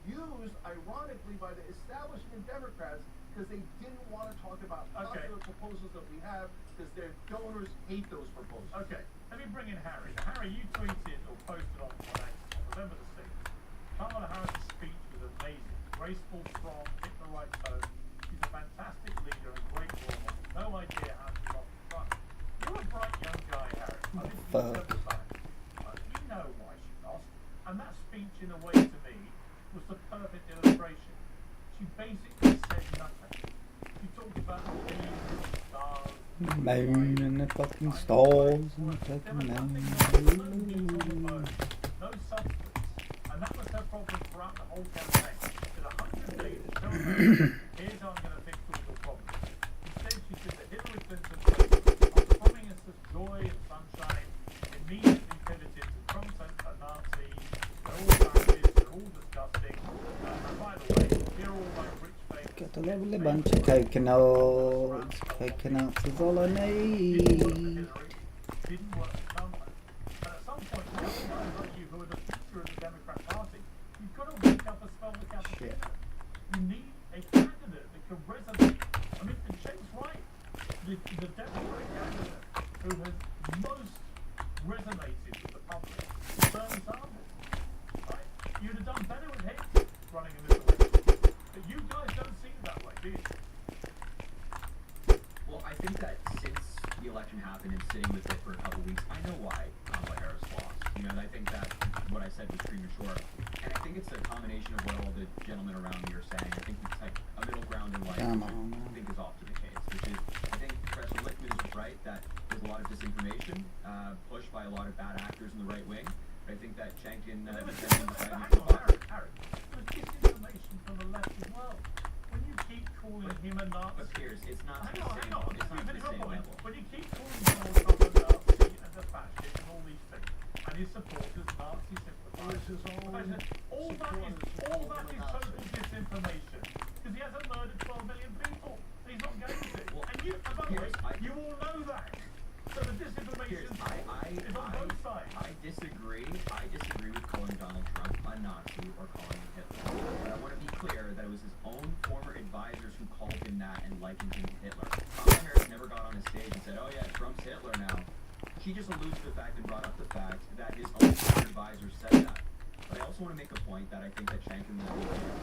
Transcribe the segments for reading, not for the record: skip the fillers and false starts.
used, ironically, by the establishment Democrats because they didn't want to talk about popular proposals that we have because their donors hate those proposals. Okay, let me bring in Harry. Harry, you tweeted or posted on X on November the 6th. Kamala Harris' speech was amazing. Graceful, strong, hit the right tone. She's a fantastic leader and great role model. No idea how she got the front. You're a bright young guy, Harry. I think you several times. You know why she lost. And that speech, in a way, to me, was the perfect illustration. She basically said nothing. She talked about the moon and the stars. Moon and the fucking stars and the fucking moon. No substance. And that was her problem throughout the whole campaign. She had 100 days to show her, here's how I'm going to fix all your problems. Instead, she said that Hillary Clinton was promising us joy and sunshine, immediately pivoted to Trump's a Nazi, they're all fascists, they're all disgusting. And by the way, they're all like rich famous. Got a lovely bunch of coconuts. Coconuts is all I need. Didn't work for Trump. And at some point, guys like you who are the future of the Democrat Party, you've got to wake up and spell the cappuccino. You need a candidate that can resonate. I mean, Shane's right. The Democratic candidate who has most resonated with the public is Bernie Sanders. Right? You'd have done better with him running in this election. But you guys don't see it that way, do you? Well, I think that since the election happened and sitting with it for a couple weeks, I know why Kamala Harris lost. You know, and I think that what I said was premature. And I think it's a combination of what all the gentlemen around me are saying. I think it's like a middle ground in life, I think is often the case, which is, I think Professor Lichtman is right that there's a lot of disinformation pushed by a lot of bad actors in the right wing. But I think that Shankin Harry, there was disinformation from the left as well. When you keep calling him a Nazi... But Piers, it's not Hang the same, on. it's not the same level. When you keep calling Donald Trump a Nazi and a fascist and all these things, and his supporters Nazi sympathizers, all that is total disinformation. Because he hasn't murdered 12 million people. And he's not going to. Well, And you, by the way, you all know that. So the disinformation is on both sides. I disagree with calling Donald Trump a Nazi or calling him Hitler. But I want to be clear that it was his own former advisors who called him that and likened him to Hitler. Kamala Harris never got on a stage and said, oh yeah, Trump's Hitler now. She just alludes to the fact and brought up the fact that his own former advisors said that. But I also want to make a point that I think that Shankin, the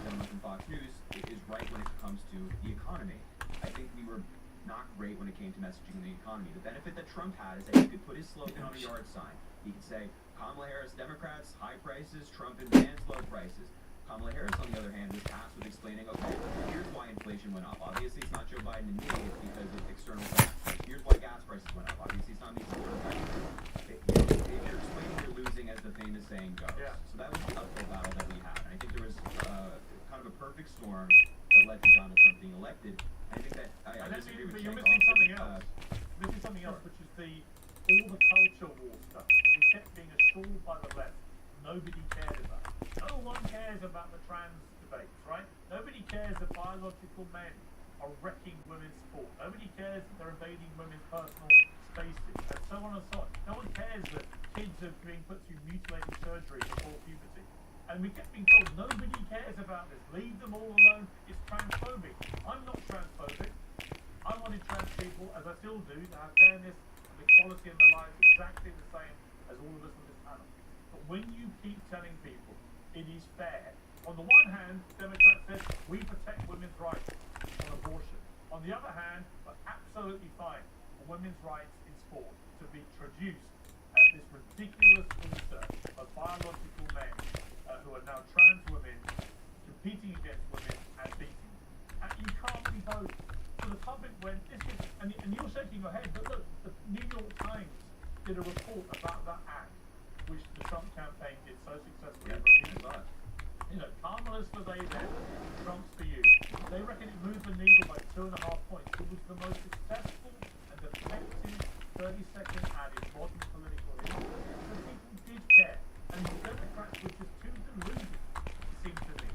gentleman from Fox News, is right when it comes to the economy. I think we were not great when it came to messaging the economy. The benefit that Trump had is that he could put his slogan on a yard sign. He could say, Kamala Harris, Democrats, high prices, Trump and Vance, low prices. Kamala Harris, on the other hand, was tasked with explaining, okay, here's why inflation went up. Obviously, it's not Joe Biden and me, it's because of external factors. Here's why gas prices went up. Obviously, it's not these external factors. If you're explaining, you're losing, as the famous saying goes. Yeah. So that was the uphill battle that we had. And I think there was kind of a perfect storm that led to Donald Trump being elected. I think that I disagree with you're Shank missing something also. else. Missing something else, which is all the culture war stuff that we kept being assured by the left. Nobody cared about. No one cares about the trans debates, right? Nobody cares that biological men are wrecking women's sport. Nobody cares that they're invading women's personal spaces, and so on and so on. No one cares that kids are being put through mutilating surgery before puberty. And we kept being told, nobody cares about this. Leave them all alone. It's transphobic. I'm not transphobic. I wanted trans people, as I still do, to have fairness and equality in their lives exactly the same as all of us on this panel. But when you keep telling people it is fair, on the one hand, Democrats said, we protect women's rights on abortion. On the other hand, we're absolutely fine for women's rights in sport to be traduced at this ridiculous insert of biological men who are now trans women competing against women and beating them. You can't be both. So the public went, and you're shaking your head, but look, the New York Times did a report about that act, which the Trump campaign did so successfully. You know, Kamala's for they then, Trump's for you. They reckon it moved the needle by 2.5 points. It was the most successful and effective 30-second ad in modern political history. So people did care. And the Democrats were just too deluded, it seems to me.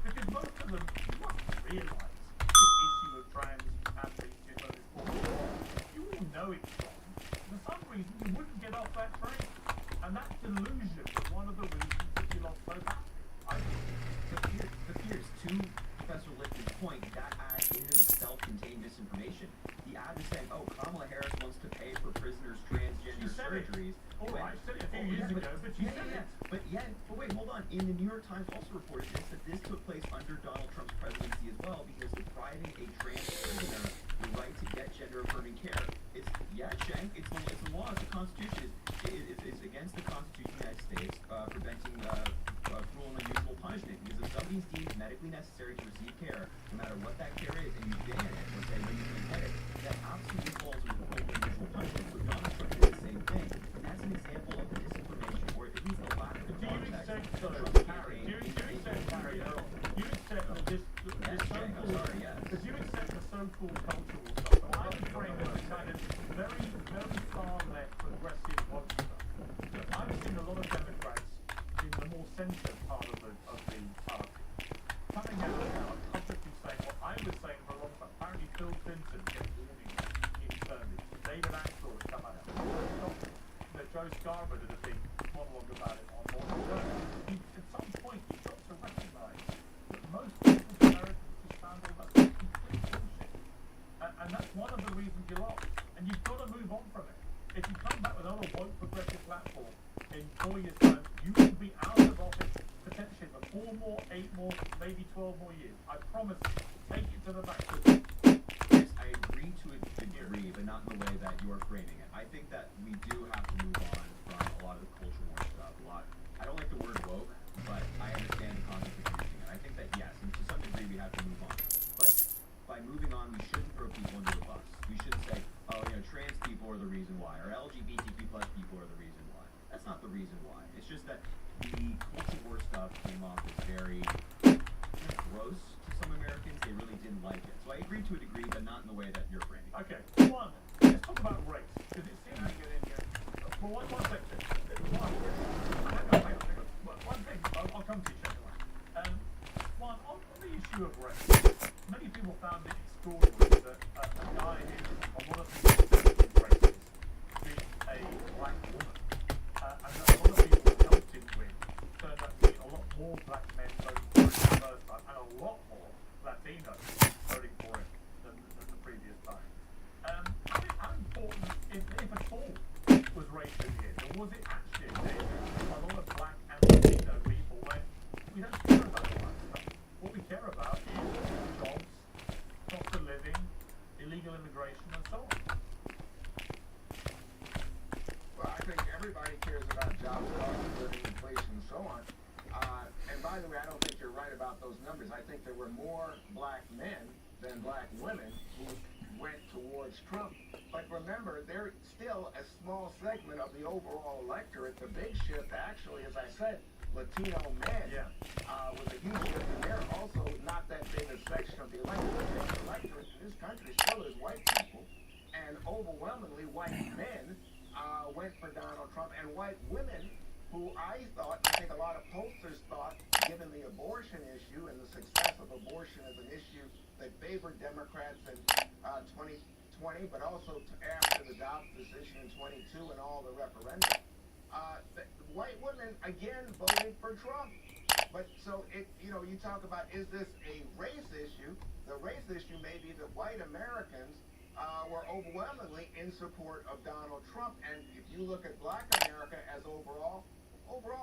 Because most of them, you must realise this issue of trans athletes in women's sport. You all know it's wrong. For some reason, you wouldn't get off that train. And that delusion was one of the reasons that you lost so badly. I think. Professor Lichtman's point, that ad in and of itself contained disinformation. The ad was saying, oh, Kamala Harris wants to pay for prisoners' transgender surgeries. All right, said it a few years ago, but you said it. But wait, hold on. In the New York Times also reported this, that this took place under Donald Trump's presidency as well, because depriving a trans prisoner the right to get gender-affirming care. It's Shank. It's the law. It's the Constitution. It's against the Constitution of the United States, preventing cruel and unusual punishment. Because if somebody's deemed medically necessary to receive care, no matter what that care is, and you ban it, or say when you can get it, that absolutely falls into cruel and unusual punishment. So Donald Trump did the same thing. And that's an example of the disinformation, or at least a lack of context. Harry, do you accept that this so-called cultural stuff, I would frame it as kind of very, very far left progressive watch stuff. I've seen a lot of Democrats in the more centre part of the party coming out now publicly saying what I was saying for a long time. Apparently Bill Clinton gets warnings internally. David Axel has come out. Joe Scarborough did a big monologue about it on Morning Show. At some point, you've got to recognise that most people's Americans just found all that complete bullshit. And that's one of the reasons you lost. And you've got to move on from it. If you come back with another woke progressive platform in 4 years' time, you will be out of office potentially for 4 more, 8 more, maybe 12 more years. I promise you. Take it to the back. Yes, I agree to a degree, but not in the way that you're framing it. I think that we do have to move on from a lot of the culture war stuff. I don't like the word woke, but I understand the concept of using it. I think that yes, and to some degree we have to move on. But by moving on, we shouldn't throw people under the bus. We shouldn't say, oh, trans people are the reason why, or LGBTQ plus people are the reason why. That's not the reason why. It's just that the culture war stuff came off as very gross to some Americans. They really didn't like it. So I agree to a degree, but not in the way that you're framing. Okay, let's talk about race, because it seems to get in here. For one second. One thing, I'll come to you, Shane. One, on the issue of race, many people found it extraordinary that a guy who, on one of the races, being a black woman, and that a lot of people helped him with, turned out to be a lot more black men voting for him the first time, and a lot more Latinos voting for him than the previous time. How important, if at all, was race in the end? Or was it actually a lot of black and Latino people went, we don't care about all that stuff. What we care about is jobs, cost of living, illegal immigration, and so on. Well, I think everybody cares about jobs, cost of living, inflation, and so on. And by the way, I don't think you're right about those numbers. I think there were more black men than black women who went towards Trump. But remember, they're still a small segment of the overall electorate. The big shift, actually, as I said, Latino men was a huge shift, and they're also not that big a section of the electorate. The big electorate in this country still is white people, and overwhelmingly white men went for Donald Trump, and white women who I think a lot of pollsters thought, given the abortion issue and the success of abortion as an issue that favored Democrats in 2020, but also after the Dobbs decision in 22 and all the referendum, white women again voted for Trump. But so you talk about, is this a race issue? The race issue may be that white Americans were overwhelmingly in support of Donald Trump, and if you look at black America as overall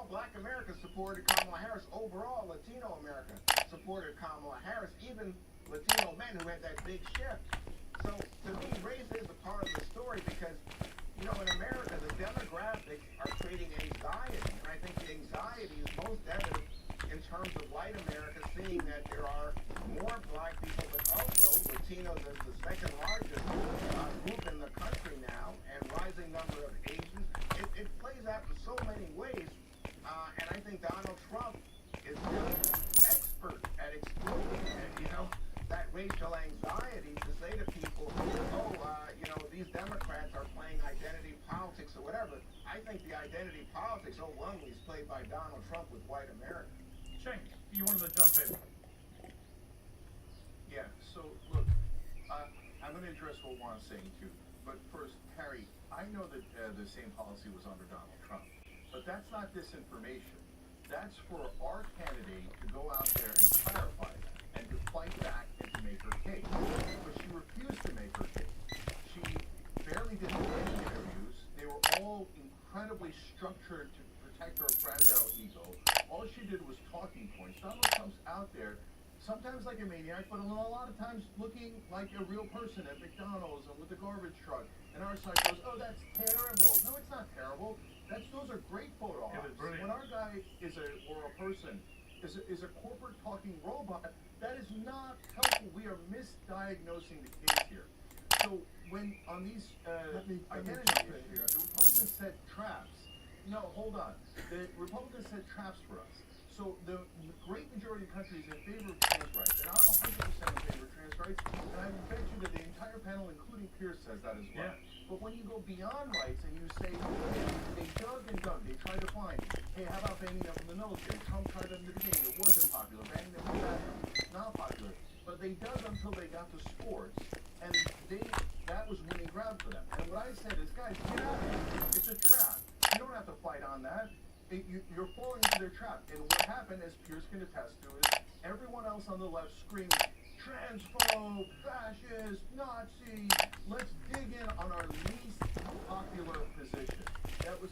black America supported Kamala Harris. Overall, Latino America supported Kamala Harris, even Latino men who had that big shift. So to me, race is a part of the story because, in America, the demographics are creating anxiety. And I think the anxiety is most evident in terms of white America seeing that there are more black people, but also Latinos as the second largest group in the country now, and rising number of Asians. It plays out in so many ways. And I think Donald Trump is really expert at exploiting that racial anxiety to say to people, these Democrats are playing identity politics or whatever. I think the identity politics overwhelmingly is played by Donald Trump with white America. Shane, you wanted to jump in. Yeah, so look, I'm going to address what Juan's saying too. But first, Harry, I know that the same policy was under Donald Trump, but that's not disinformation. That's for our candidate to go out there and clarify that. her to protect her fragile ego. All she did was talking points. Donald Trump's out there, sometimes like a maniac, but a lot of times looking like a real person at McDonald's and with the garbage truck. And our side goes, oh, that's terrible. No, it's not terrible. Those are great photo It was ops. brilliant. When our guy or a person is a corporate talking robot, that is not helpful. We are misdiagnosing the case here. So when on these identity issues, the Republicans set traps. No, hold on. The Republicans set traps for us. So the great majority of countries in favor of trans rights, and I'm 100% in favor of trans rights, and I bet you that the entire panel, including Pierce, says that as well. Yeah. But when you go beyond rights and you say, they dug and dug, they tried to find, hey, how about banning them from the military? Trump tried it in the beginning, it wasn't popular. Banning them from the bathroom, not popular. But they dug until they got to sports, and that was winning ground for them. And what I said is, guys, get out of here. It's a trap. You don't have to fight on that. You're falling into their trap. And what happened, as Pierce can attest to, is everyone else on the left screamed, transphobe, fascist, Nazi. Let's dig in on our least popular position. That was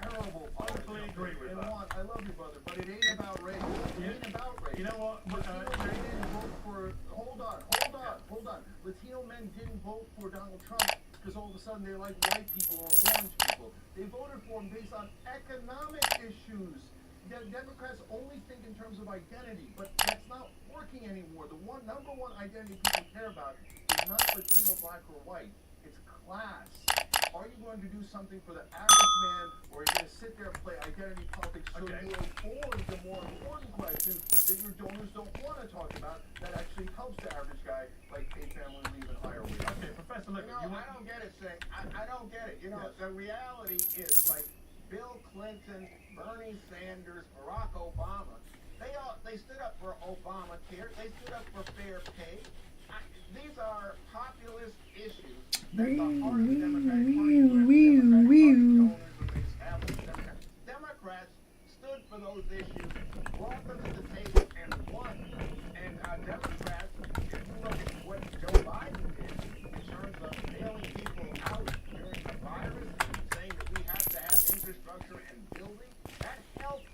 terrible. Totally agree with and that. Juan, I love you, brother, but it ain't about race. It Yeah. ain't about race. You know what? Latino men didn't vote for. Hold on. Latino men didn't vote for Donald Trump because all of a sudden they like white people or orange people. They voted for him based on economic issues. Democrats only think in terms of identity, but that's not working anymore. The number one identity people care about is not Latino, black, or white. It's class. Are you going to do something for the average man, or are you going to sit there and play identity politics so Okay. you avoid the more important questions that your donors don't want to talk about that actually helps the average guy, like pay family leave and higher wages? Okay, Professor, look, You know, I don't get it, Singh. I don't get it. You know, Yes. the reality is like Bill Clinton, Bernie Sanders, Barack Obama. They stood up for Obamacare. They stood up for fair pay. These are populist issues that the heart of the Democratic Party, donors and the established Democrats stood for those issues, brought them to the table, and won. And Democrats, if you look at what Joe Biden did in terms of bailing people out during the virus, saying that we have to have infrastructure and building, that helped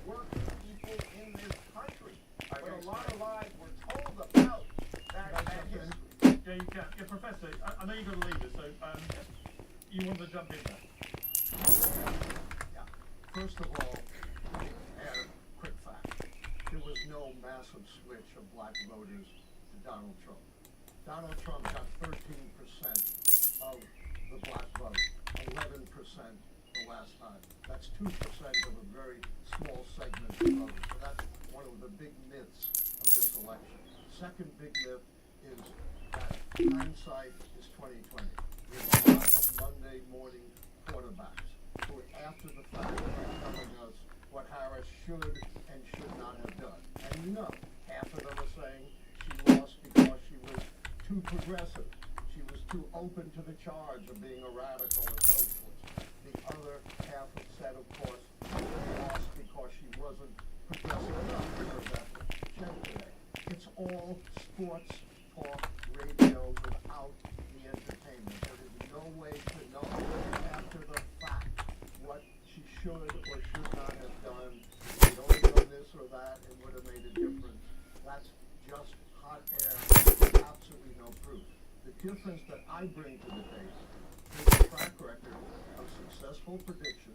working people in this country. But a lot of lies were told about that history. yeah, you can. Yeah, Professor, I know you've got to leave us, so you want to jump in there? Yeah. First of all, add a quick fact. There was no massive switch of black voters to Donald Trump. Donald Trump got 13% of the black vote, 11% the last time. That's 2% of a very small segment of voters. So that's one of the big myths of this election. Second big myth is that hindsight is 2020. We have a lot of Monday morning quarterbacks who are after the fact are telling us what Harris should and should not have done. And you know, half of them are saying she lost because she was too progressive. She was too open to the charge of being a radical or socialist. The other half have said, of course, she lost because she wasn't progressive enough. We heard that from Jen today. It's all sports talk radio without the entertainment. There is no way to know after the fact what she should or should not have done. If she'd only done this or that, it would have made a difference. That's just hot air with absolutely no proof. The difference that I bring to the table is a track record of successful prediction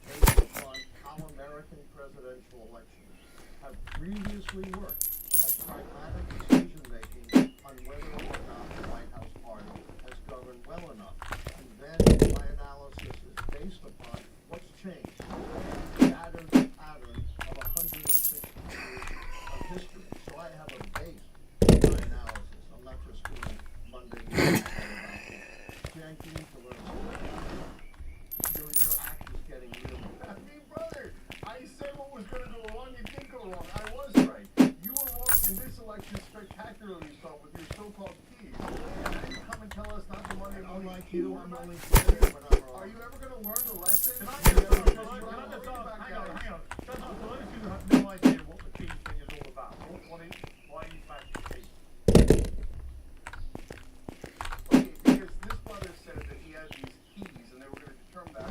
based upon how American presidential elections have previously worked as pragmatic decision-making on whether or not the White House party has governed well enough. And then my analysis is based upon what's changed. Shattered pattern of 160 years of history. So I have a base for my analysis. I'm not just doing Monday morning quarterbacking. Jan, you need to learn something. Your act is getting real. I mean, brother, I said what was going to go wrong. It did go wrong. I was right. You were wrong in this election spectacularly so with your so-called keys. And now you come and tell us not to Monday morning. Unlike you, I'm only kidding when I'm wrong. Are you ever going to learn the lesson? Can I You just never ask, just can run I just away ask, back hang at on. it. For those who have no idea what the key thing is all about, why are you backing key? Okay, because this brother said that he had these keys and they were going to determine that.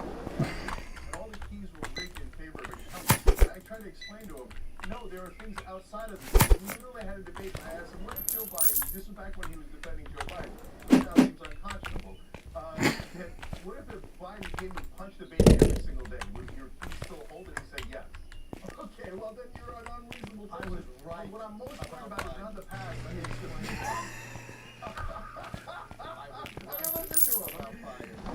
side of the debate. We literally had a debate, and I asked him, what if Joe Biden, this was back when he was defending Joe Biden, which now seems unconscionable, that what if Biden came and punched the baby every single day? Would your feet still hold? And he said yes. Okay, well then you're an unreasonable person. I was right But what I'm most worried about about is not the past, I mean, it's the future. Listen to him.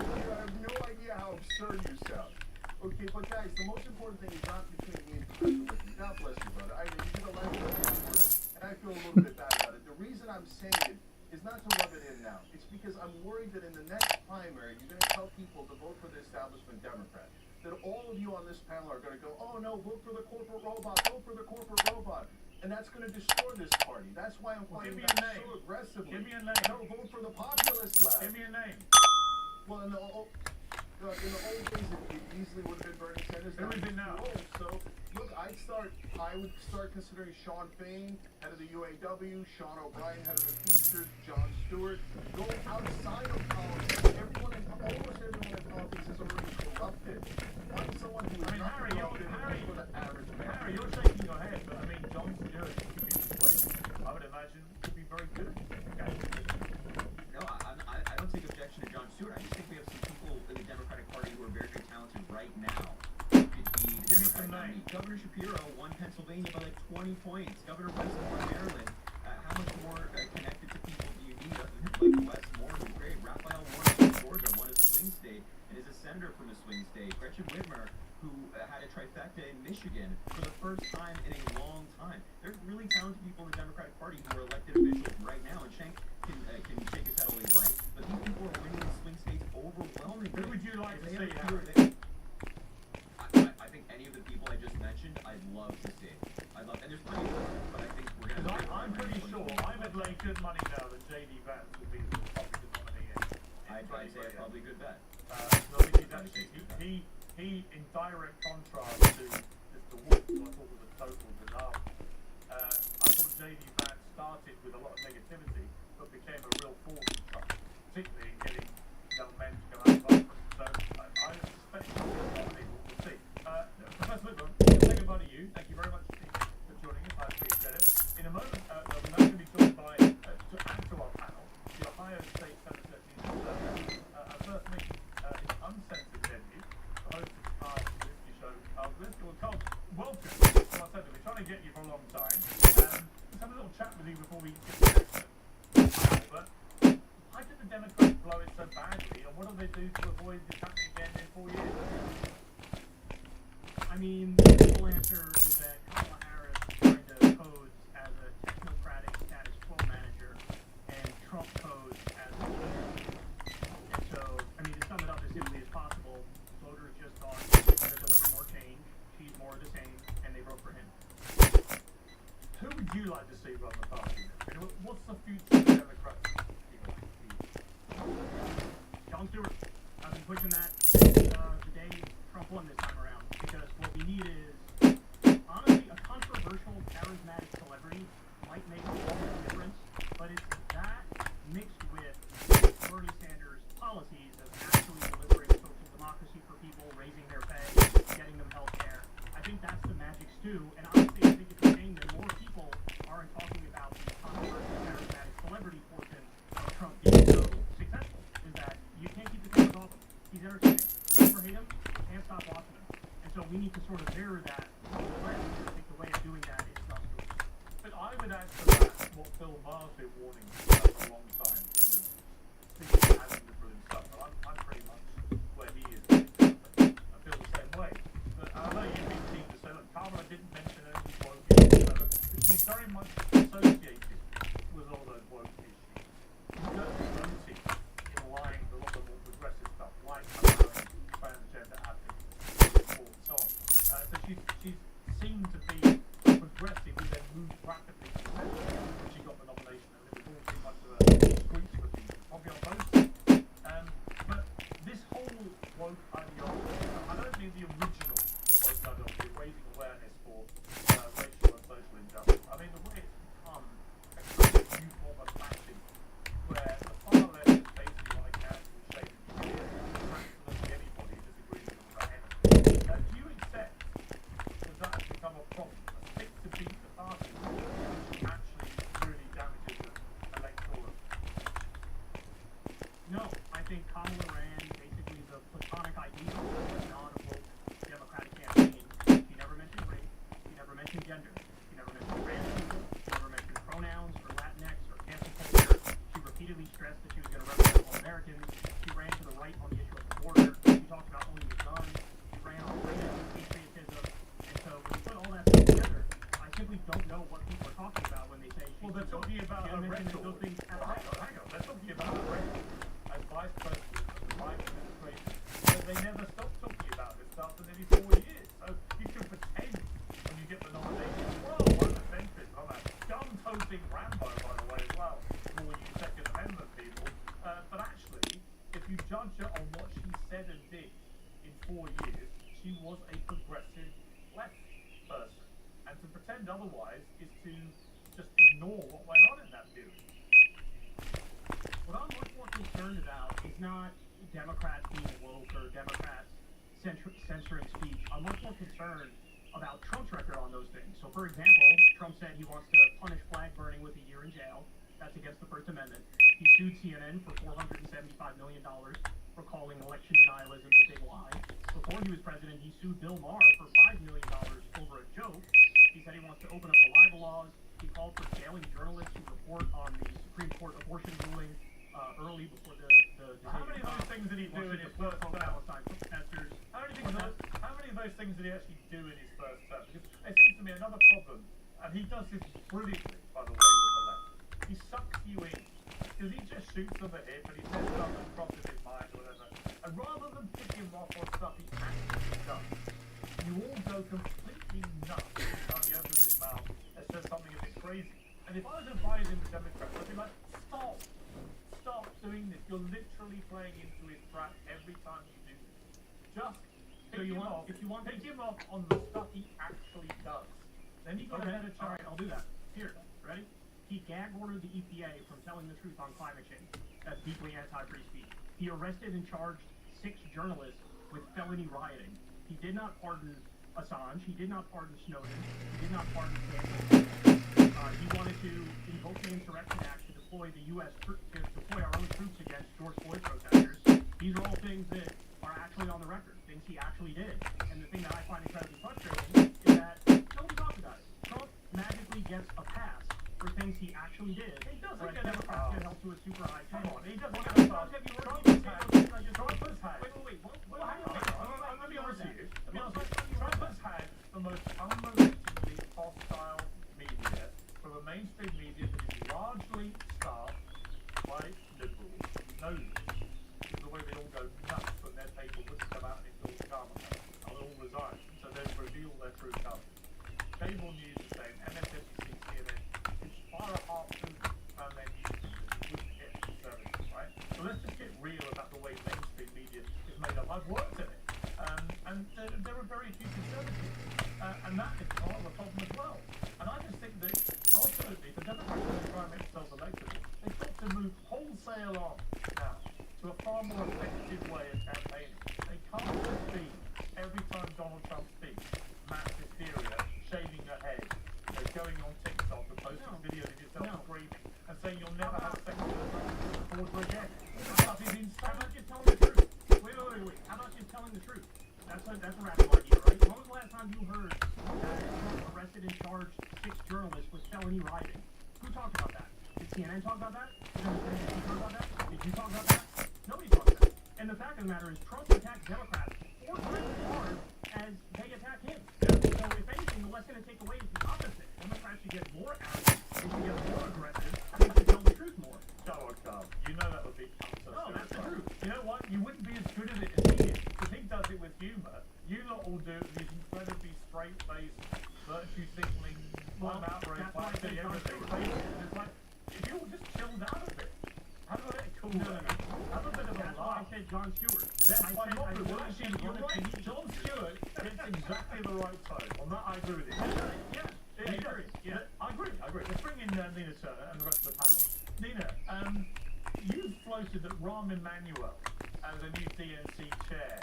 You have no idea how absurd you sound. Okay, but guys, the most important thing is not between me and Professor Whitney. God bless you, brother. I mean, you did a life and I feel a little bit bad about it. The reason I'm saying it is not to rub it in now. It's because I'm worried that in the next primary, you're going to tell people to vote for the establishment Democrat. That all of you on this panel are going to go, oh no, vote for the corporate robot, vote for the corporate robot. And that's going to destroy this party. That's why I'm fighting back so aggressively. Give me a name. No, vote for the populist left. Give me a name. Well, in the old days, it easily would have been Bernie Sanders. Who is it now? So, look, I would start considering Sean Fain, head of the UAW, Sean O'Brien, head of the Teamsters, Jon Stewart. Go outside of politics. Almost everyone in politics is already corrupted. Find someone who is not corrupted for the average man. Harry, you're shaking your head, but I mean, Jon Stewart could be persuasive. I would imagine could be very good. Okay. No, I don't take objection to Jon Stewart. I just think we have some people in the Democratic Party who are very, very talented right now. Could be the Democratic nominee. Governor Shapiro won Pennsylvania by like 20 points. Governor Westmore in Maryland. How much more connected to people do you need other than like Westmore, who's great? Raphael Warnock from Georgia won a swing state and is a senator from a swing state. Gretchen Whitmer, who had a trifecta in Michigan for the first time in a long time. There's really talented people in the Democratic Party who are elected officials right now, and Schenck can shake his head all he likes, but these people are winning in swing states overwhelmingly. Who would you like to see? I think any of the people I just mentioned, I'd love to see. And there's plenty more, but I think we're going to... I'm pretty sure, I would lay good money now that J.D. Vance will be the Republican nominee. I'd say it's probably a good bet. He, in direct contrast to Mr. Wood, who I thought was a total disaster. I thought J.D. Vance started with a lot of negativity, but became a real force in Trump, particularly in getting young men to go out and vote for him. So I suspect he'll be nominated. We'll see. Professor Whitman, say goodbye to you. Thank you very much for joining us. I appreciate it. In a moment, we're now going to be joined by, to add to our panel, the Ohio State Senator, our first meeting is Uncensored Debut, the host of Carl's Listening Show, Carl's Listening. Well, Carl, welcome. As I said, we've been trying to get you for a long time. Let's have a little chat with you before we get to the next But why did the Democrats blow it so badly, and what do they do to avoid this happening again in 4 years? I mean, the simple answer is that Kamala Harris tried to pose as a technocratic status quo manager, and Trump posed as a leader. And so, I mean, to sum it up as simply as possible, voters just thought he's going to deliver more change, he's more of the same, and they vote for him. Who would you like to see run the party? I mean, what's the future of the Democrats? Jon Stewart. I've been pushing that since the day Trump won this time around, because what we need is, honestly, a controversial, charismatic celebrity might make all the difference, but it's that mixed with Bernie Sanders' policies of actually delivering social democracy for people, raising their pay, getting them health care. I think that's the magic stew, and honestly, I think it's a shame that more people aren't talking about the controversial, charismatic celebrity portion of Trump being so successful, is that you can't keep the cameras off him. He's entertaining. Ever hate him, you can't stop watching him. And so we need to sort of mirror that on the left. I think the way of doing that is Jon Stewart. But I would add to that what Bill Maher's been warning for a long time for the thinking having for himself. And I'm pretty much where he is. I feel the same way. But I know you've been keen to say, look, Kamala didn't mention any woke issues, but she's very much associated with all those woke issues. She's certainly voted in line with a lot of more progressive stuff, like allowing transgender athletes and so on. So she's seemed to be progressive and then moved rapidly to the center when she got the nomination, and it was all too much of a squeeze for people, probably on both sides. But this whole woke ideology, I don't mean the original woke ideology, raising awareness for racial and social injustice. I mean the way it's become a kind of new form of fashion, where the far left is basically like cancel, shame, and fear, absolutely anybody disagrees with them about anything. Do you accept that has become a problem, a stick to beat the party, about You a mentioned that record. those things Well, happen. hang on. They're talking about a record as vice president of the Biden administration. But they never stopped talking about this stuff for nearly 4 years. So you can pretend when you get the nomination, well, one offensive, I'm a gun-toting Rambo, by the way, as well, for all you Second Amendment people. But actually, if you judge her on what she said and did in 4 years, she was a progressive left person. And to pretend otherwise is to just ignore what went on in that period. What I'm much more concerned about is not Democrats being woke or Democrats censoring speech. I'm much more concerned about Trump's record on those things. So, for example, Trump said he wants to punish flag burning with a year in jail. That's against the First Amendment. He sued CNN for $475 million for calling election denialism the big lie. Before he was president, he sued Bill Maher for $5 million over a joke. He said he wants to open up the libel laws. He called for jailing journalists who report on the Supreme Court abortion ruling early before the How many of those things did he do in his first term? Palestine protesters. How many of those things did he actually do in his first term? Because there seems to be another problem, and he does this brilliantly, by the way, with the left. He sucks you in, because he just shoots from the hip, and he says stuff that crosses his mind or whatever. And rather than pick him off on stuff he actually does, you all go completely nuts every time he opens his mouth and says something a bit crazy. And if I was advising the Democrats, I'd be like, stop doing this. You're literally playing into his trap every time you do this. Just pick him off on the stuff he actually does. Then you got Okay, ahead of all time. right, I'll do that. Here, ready? He gag ordered the EPA from telling the truth on climate change. That's deeply anti-free speech. He arrested and charged 6 journalists with felony rioting. He did not pardon Assange. He did not pardon Snowden. He did not pardon Sanders. He wanted to invoke the Insurrection Act to deploy our own troops against George Floyd protesters. These are all things that are actually on the record, things he actually did. And the thing that I find incredibly frustrating is that nobody talks about it. Trump magically gets a pass for things he actually did. He doesn't whereas get a Democrats pass. get held to a super high Come standard. on, he doesn't What get a Trump pass. have you heard Trump people has say had- those things I just Trump told you? has had- Wait. Well, hang on. Let me be honest with you. Let me Trump honest. has had the most unrelentingly hostile media from a mainstream media that is largely staffed by liberals. You know this. Because the way they all go nuts when their people wouldn't come out and endorse Obama. And they all resign. So they reveal their true colours. Cable news the same. MSNBC, CNN. It's far apart from their news that you wouldn't get conservatives, right? So let's just get real about the way mainstream media is made up. I've worked in it. And there are very few conservatives. And that is part of the problem as well. And I just think that ultimately, the Democrats are trying to make themselves electable. They've got to move wholesale on now to a far more effective way of campaigning. They can't just be, every time Donald Trump speaks, mass hysteria, shaving your head, going on TikTok and posting videos of yourself screaming and saying you'll never have sex with a forward again. That stuff is insane. How about just telling the truth? Wait. How about just telling the truth? That's a radical idea, right? When was the last time you heard that Trump arrested and charged 6 journalists with felony rioting? Who talked about that? Did CNN talk about that? Did MSNBC talk about that? Did you talk about that? Nobody talked about it. And the fact of the matter is, Trump attacks Democrats 4 times as hard as they attack him. So if anything, the lesson to take away is the opposite. Democrats should get more arrogant, they should get more aggressive, and they should tell the truth more. You know that would be counter. No, that's the truth. You know what? You wouldn't be as good at it as he is. Because he does it with humour. You lot all do these incredibly straight-faced, virtue-signaling, Well, outrage, that's why I everything. say And it's like, if you all just chilled out a bit, have a bit of cool down. Have a bit of a That's why I laugh. said Jon Stewart. That's I why said not I the wanted worst. to You're run a right. comedian. Jon Stewart gets exactly the right tone. On that, I agree with you. Yeah. Yeah, he does. Yeah. I agree. Let's bring in Nina Turner and the rest of the panel. Nina, you've floated that Rahm Emanuel as a new DNC chair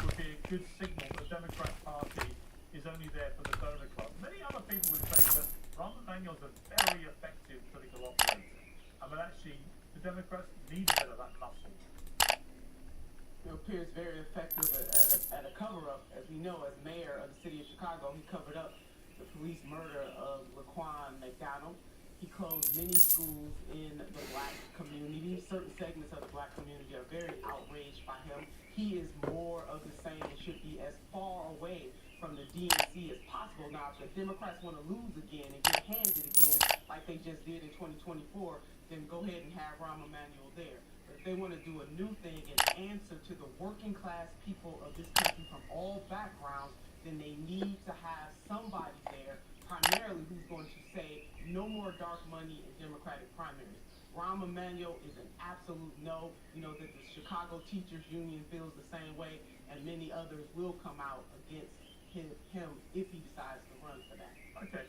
would be a good signal that the Democrat Party is only there for the donor club. Many other people would say that Rahm Emanuel's a very effective political operator. And that actually, the Democrats need a bit of that muscle. It appears very effective at a cover-up. As we know, as mayor of the city of Chicago, he covered up the police murder of Laquan McDonald. He closed many schools in the black community. Certain segments of the black community are very outraged by him. He is more of the same and should be as far away from the DNC as possible. Now, if the Democrats want to lose again and get handed again, like they just did in 2024, then go ahead and have Rahm Emanuel there. But if they want to do a new thing and answer to the working class people of this country from all backgrounds, then they need to have somebody there, primarily who's going to say no more dark money in Democratic primaries. Rahm Emanuel is an absolute no. You know that the Chicago Teachers Union feels the same way, and many others will come out against him if he decides to run for that. Okay.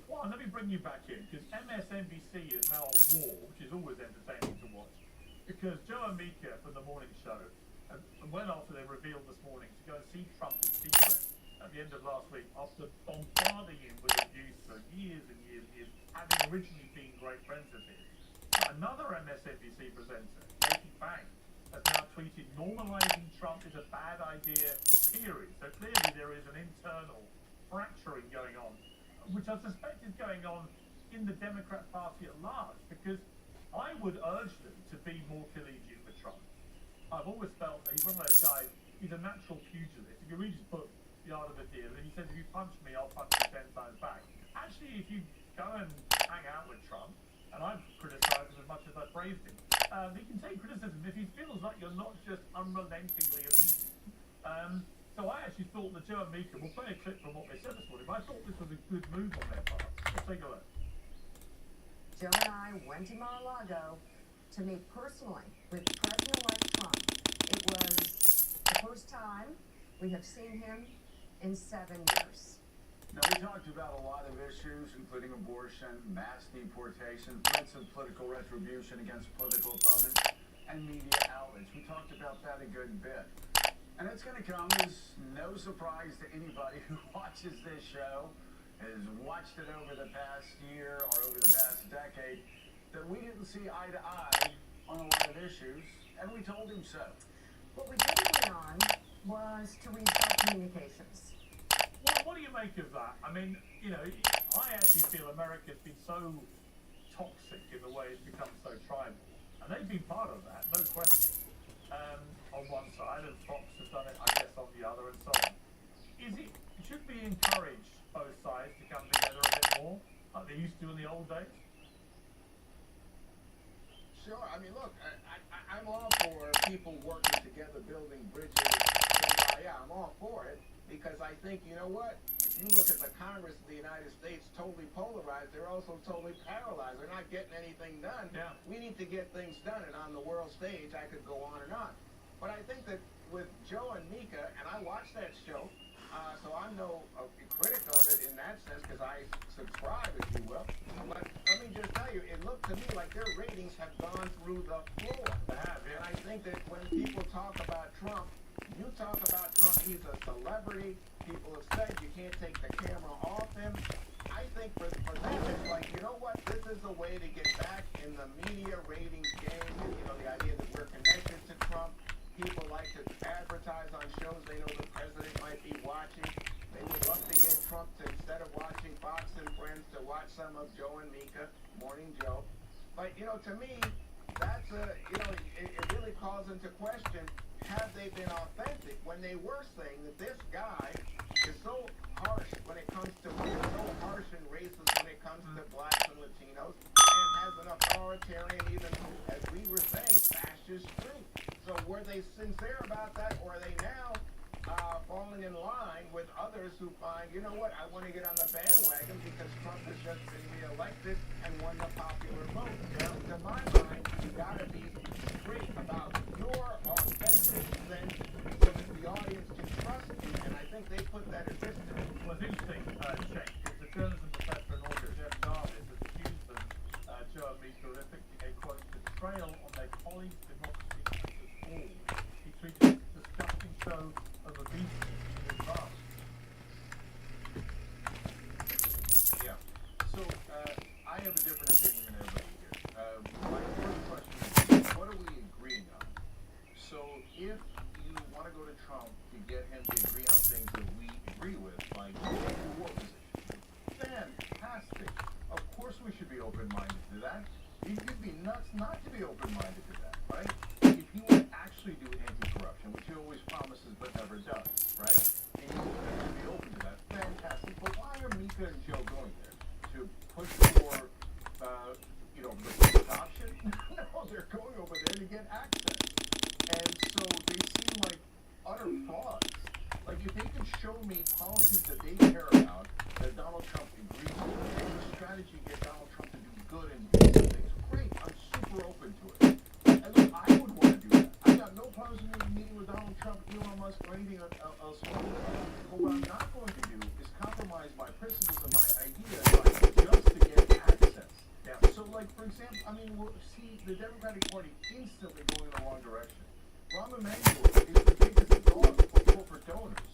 Well, let me bring you back in, because MSNBC is now at war, which is always entertaining to watch. Because Joe and Mika from the morning show went off, they revealed this morning, to go and see Trump in secret at the end of last week, after bombarding him with abuse for years and years and years, having originally been great friends of his. Another MSNBC presenter, Katie Fang, has now tweeted, normalizing Trump is a bad idea, period. So clearly there is an internal fracturing going on, which I suspect is going on in the Democrat Party at large, because I would urge them to be more collegiate with Trump. I've always felt that he's one of those guys, he's a natural pugilist. If you read his book, The Art of the Deal, and he says, if you punch me, I'll punch you 10 times back. Actually, if you go and hang out with Trump, and I've criticized him as much as I've praised him, he can take criticism if he feels like you're not just unrelentingly abusive. So I actually thought that Joe and Mika, we'll play a clip from what they said this morning, but I thought this was a good move on their part. Let's take a look. Joe and I went to Mar-a-Lago to meet personally with President-elect Trump. It was the first time we have seen him in 7 years. Now, we talked about a lot of issues, including abortion, mass deportation, threats of political retribution against political opponents, and media outlets. We talked about that a good bit. And it's going to come as no surprise to anybody who watches this show, has watched it over the past year or over the past decade, that we didn't see eye to eye on a lot of issues, and we told him so. What we did agree on was to restart communications. What do you make of that? I mean, you know, I actually feel America's been so toxic in the way it's become so tribal, and they've been part of that, no question. On one side, and Fox has done it, I guess, on the other, and so on. Should we encourage both sides to come together a bit more, like they used to in the old days? Sure. I mean, look, I'm all for people working together, building bridges. Yeah, I'm all for it, because I think, you know what? If you look at the Congress of the United States, totally polarized, they're also totally paralyzed. They're not getting anything done. Yeah. We need to get things done, and on the world stage, I could go on and on. But I think that with Joe and Mika, and I watched that show, so I'm no critic of it in that sense, because I subscribe, if you will. But let me just tell you, it looked to me like their ratings have gone through the floor. They have, yeah. And I think that when people talk about Trump, you talk about Trump, he's a celebrity. People have said you can't take the camera off him. I think for them, it's like, you know what? This is a way to get back in the media ratings game. You know, the idea that we're connected to Trump. People like to advertise on shows they know the president might be watching. They would love to get Trump to, instead of watching Fox and Friends, to watch some of Joe and Mika, Morning Joe. But, you know, to me, that's it really calls into question, have they been authentic when they were saying that this guy is so harsh when it comes to, so harsh and racist when it comes to blacks and Latinos, and has an authoritarian, even as we were saying, fascist streak. So were they sincere about that, or are they now falling in line with others who find, you know what, I want to get on the bandwagon because Trump has just been reelected and won the popular vote. Now, to my mind, you've got to be straight about your authentic sense so that the audience can trust you, and I think they put that at this time. Well, it's interesting, Shane, because the journalism professor and author Jeff Jarvis has accused them, Joe and Mika, of inflicting a, quote, betrayal on their colleagues' democracy all. He treated a disgusting show of obesity in his bar. Yeah. So, I have a different opinion than everybody here. My first question is, what are we agreeing on? So, if you want to go to Trump to get him to agree on things that we agree with, like the war position, fantastic. Of course we should be open-minded to that. You'd be nuts not to be open-minded to that, right? If he would actually do anti-corruption, which he always promises but never does, right? And you fantastic. But why are Mika and Joe going there? To push for, the first option? No, they're going over there to get access. And so they seem like utter frauds. Like, if they can show me policies that they care about, that Donald Trump agrees with, and the strategy to get Donald Trump to do good and do some things, great, I'm super open to it. And look, I would want to do that. I got no problems with meeting with Donald Trump, Elon Musk, or anything else. But what I'm not going to do is compromise my principles and my ideas just to get access. Yeah. So, like, for example, I mean, we'll see the Democratic Party instantly going in the wrong direction. Rahm Emanuel is the biggest dog for corporate donors.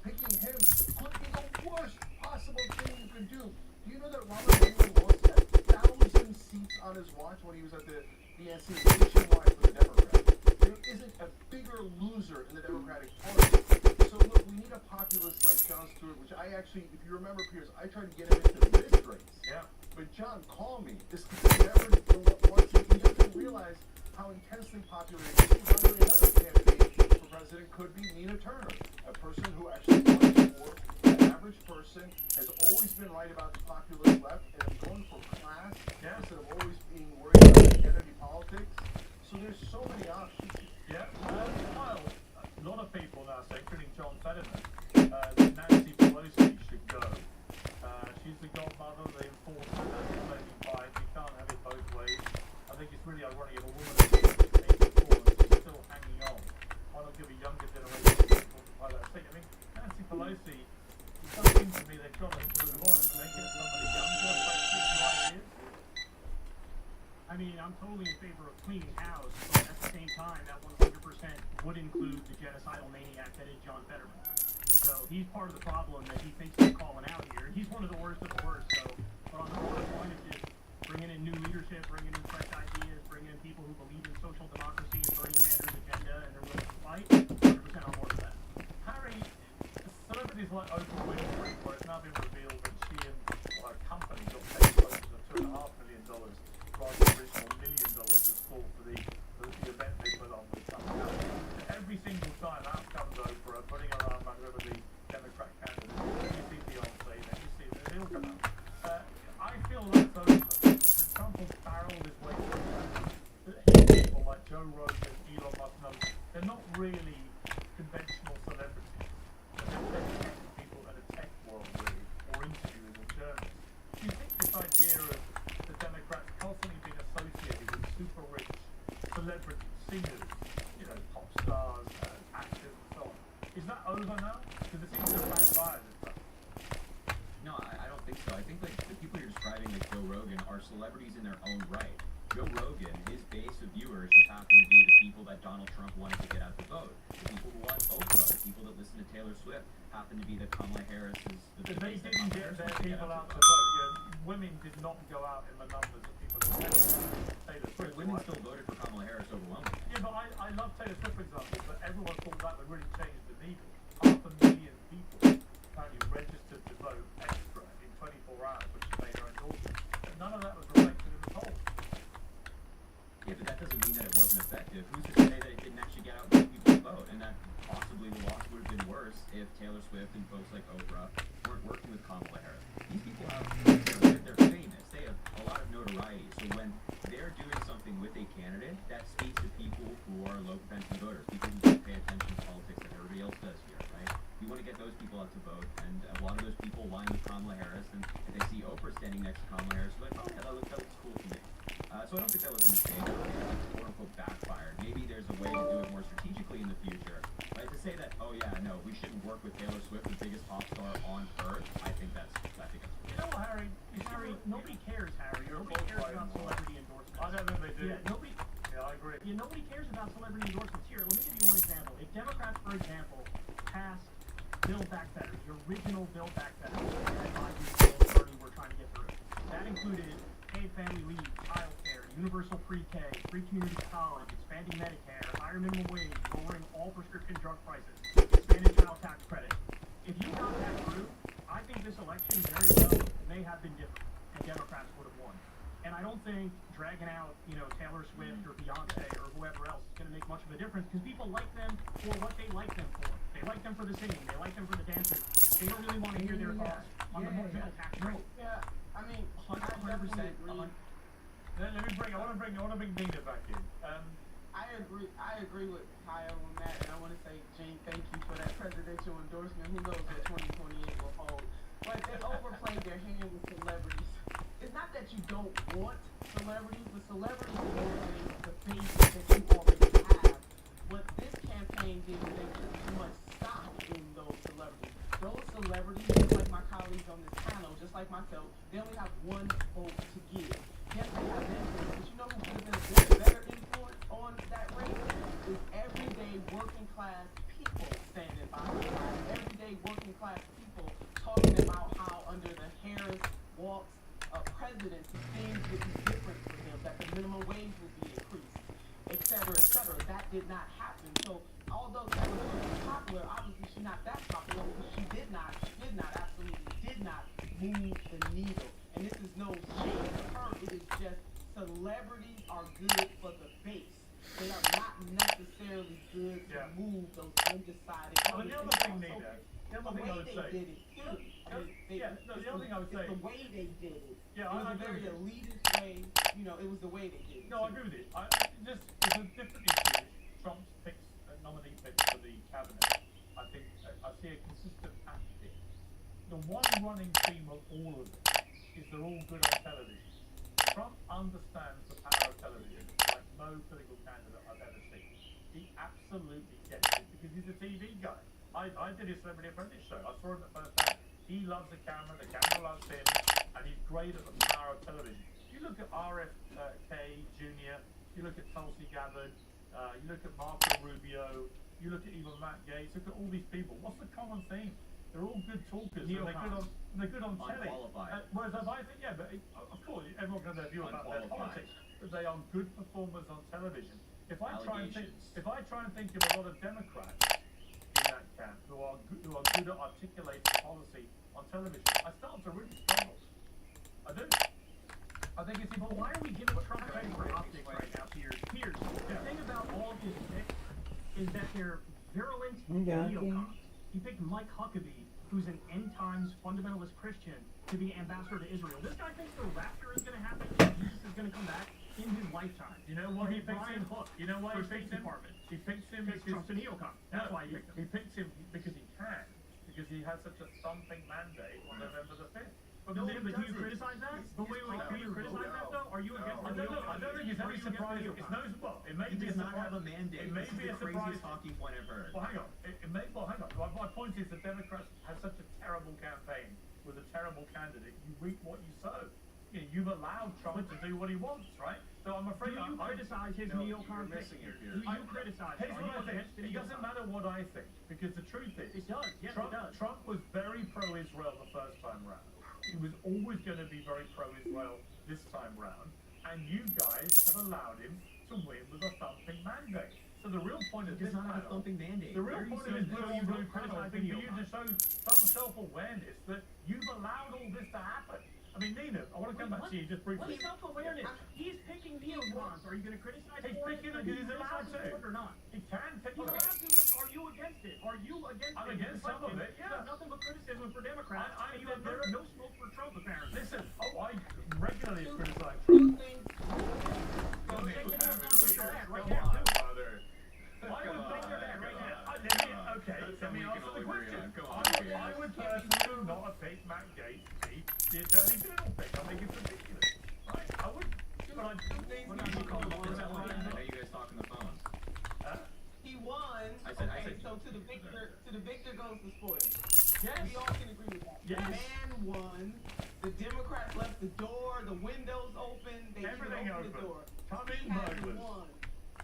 Picking him could be the worst possible thing you could do. Do you know that Rahm Emanuel lost 1,000 seats on his watch when he was at the DNC nationwide for the Democrats? There isn't a bigger loser in the Democratic Party. So look, we need a populist like Jon Stewart, which I actually, if you remember, Piers, I tried to get him into this race. Yeah. But John, call me. This guy never wants to. He doesn't realize how intensely popular it is. By the way, another candidate for president could be Nina Turner, a person who actually fights for an average person, has always been right about the populist left, and is going for class instead of always being worried about identity politics. So there's so many options. Yeah, Kyle, a lot of people now say, including John Fetterman, that Nancy Pelosi should go. She's the godmother, the enforcer, that's the lady fight. You can't have it both ways. I think it's really ironic if a woman is 84 and still hanging on. Why not give a younger generation people to play that seat? I mean, Nancy Pelosi, it does seem to me they've got to move on and make it somebody younger, fresh new ideas. I mean, I'm totally in favor of cleaning house, but at the same time, that 100% would include the genocidal maniac that is John Fetterman. So he's part of the problem that he thinks he's calling out here. He's one of the worst of the worst. So, but on the broader point of just bringing in new leadership, bringing in fresh ideas, bringing in people who believe in social democracy and Bernie Sanders' agenda and they're willing to fight, 100% on board with that. Harry, celebrities like Oprah Winfrey, where it's now been revealed that she and her company got paid close to $2.5 million rather than the original $1 million to sport for the event they put on with something else. Every single time out comes Oprah putting her arm around whoever the Democrat candidate is. Then you see Beyonce, then you see the Hill come out. I feel that's over. That Trump has barreled his way through that. People like Joe Rogan, Elon Musk, and others, they're not really conventional celebrities. They're tech people in a tech world, really, or interviewers or journalists. Do you think this idea of the Democrats constantly being associated with super rich celebrities, singers, pop stars, actors, and so on, is that over now? Because it seems to have backfired this time. No, I don't think so. I think like the people you're describing, like Joe Rogan, are celebrities in their own right. Joe Rogan, his base of viewers just happen to be the people that Donald Trump wanted to get out the vote. The people who watch Oprah, the people that listen to Taylor Swift, happen to be the Kamala Harris is the They base that didn't Kamala get Harris their wanted to people get out to vote. vote. Women did not go out in the numbers of people who Taylor Swift. Women still voted for Kamala Harris overwhelmingly. Yeah, but I love Taylor Swift, for example, but everyone thought that would really change the needle. 500,000 people apparently registered to vote extra in 24 hours, which made her endorsement. But none of that was reflected in the poll. Yeah, but that doesn't mean that it wasn't effective. Who's to say that it didn't actually get out more people to vote? And that possibly the loss would have been worse if Taylor Swift and folks like Oprah weren't working with Kamala Harris. These people they're famous. They have a lot of notoriety. So when they're doing something with a candidate, that speaks to people who are low propensity voters, people who don't pay attention to politics like everybody else does here, right? You want to get those people out to vote, and a lot of those people align with Kamala Harris, and if they see Oprah standing next to Kamala Harris, they're like, oh yeah, that looks cool to me. So I don't think that was a mistake. I don't think that was quote-unquote backfired. Maybe there's a way to do it more strategically in the future. Right? To say that, oh yeah, no, we shouldn't work with Taylor Swift, the biggest pop star on earth, I think that's You know what, Harry? Nobody cares, Harry. Nobody cares about celebrity endorsements. I don't think they do. Yeah, I agree. nobody cares about celebrity endorsements. Here, let me give you one example. If Democrats, for example, passed Build Back Better, the original Build Back Better that Biden and Bernie were trying to get through, that included paid family leave, child care, universal pre-K, free community college, expanding Medicare, higher minimum wage, lowering all prescription drug prices, expanded child tax credit. If you got that through, I think this election very well may have been different, and Democrats would have won. And I don't think dragging out, Taylor Swift or Beyonce or whoever else is going to make much of a difference because people like them for what they like them for. They like them for the singing. They like them for the dancing. They don't really want to hear their thoughts on the multiple tax rate. Yeah, I mean, 100%. Let me bring. I want to bring Nina back in. I agree with Kyle on that, and I want to say, Gene, thank you for that presidential endorsement. Who knows what 2028 will hold? But they overplayed their hand with celebrities. It's not that you don't want celebrities, but celebrities motivate the face that you already have. What this campaign did is they took too much stock in those celebrities. Those celebrities, just like my colleagues on this panel, just like myself, they only have one vote to give. Yes, they have influence, but you know who could have been a better influence on that race? Is everyday working class people standing by the side. Everyday working class people talking about how under the Harris walks presidency, things would be different for them, that the minimum wage would be increased, et cetera, et cetera. That did not happen. So although Taylor Swift was popular, obviously she's not that popular because she did not, absolutely did not move the needle. And this is no shade to her. It is just celebrities are good for the base. They are not necessarily good to move those undecided. Well, the other thing, Nina, the other thing I would say. The other thing I would say. The way they did it. Yeah, it was a very elitist way. You know, it was the way they did it. No, I agree with it. It's a different issue. Trump's picks, nominee picks for the cabinet. I think I see a consistent pattern. The one running theme of all of them is they're all good on television. Trump understands the power of television like no political candidate I've ever seen. He absolutely gets it because he's a TV guy. I did his Celebrity Apprentice show. I saw him at first hand. He loves the camera loves him, and he's great at the power of television. You look at RFK Jr., you look at Tulsi Gabbard, you look at Marco Rubio, you look at even Matt Gaetz, look at all these people. What's the common theme? They're all good talkers, and they're good on telly. Whereas I think, but of course, everyone can have their view about their politics, but they are good performers on television. If I try and think of a lot of Democrats in that camp who are good at articulating policy on television, I start to really struggle. I do. I think it's important. But why are we giving Trump credit for optics right now to your peers? The thing about all of his picks is that they're virulent neocons. He picked Mike Huckabee, who's an end-times fundamentalist Christian, to be ambassador to Israel. This guy thinks the rapture is going to happen and Jesus is going to come back in his lifetime. You know why he picked him? You know why he picked him? He picked him because Trump's a neocon. That's why he picked him. He picked him because he can. Because he has such a thumping mandate on November the 5th. But do you criticize that? But wait, do you criticize that though? Are you against the neocons? I don't think it's any surprise. It may be a not have a mandate. It may this be is a the craziest surprise. talking point I've heard. Well, hang on. My point is the Democrats have such a terrible campaign with a terrible candidate. You reap what you sow. You've allowed Trump to do what he wants, right? So I'm afraid do you criticize his neocon pick? Do you criticize? Here's what I think. It doesn't matter what I think, because the truth is, it does. Yes, Trump, it does. Trump was very pro-Israel the first time round. He was always going to be very pro-Israel this time round, and you guys have allowed him to win with a thumping mandate. So the real point of this not have a thumping mandate. The real point of this blue panel is for you to show some self-awareness that you've allowed all this to happen. I mean, Nina, I want to come back to you just briefly. What self-awareness? He's picking neocons. Are you going to criticize He's picking them because he's allowed to. Or not? He can pick He's them. allowed to, but are you against it? Are you against it? I'm against some of it, yeah. There's nothing but criticism for Democrats. And you have no smoke for Trump, apparently. Listen, I regularly criticize Trump. Okay, let me answer the question. I would personally not have picked Matt Gaetz to be the Attorney General pick. I think it's ridiculous. Right? I would. But I do think I know you guys talk on the phone. He won. I said, so to the victor goes the spoil. Yes. We all can agree with that. Yes. The man won. The Democrats left the door, the windows open. They Everything opened the open. door. Come He in, has burglars. won.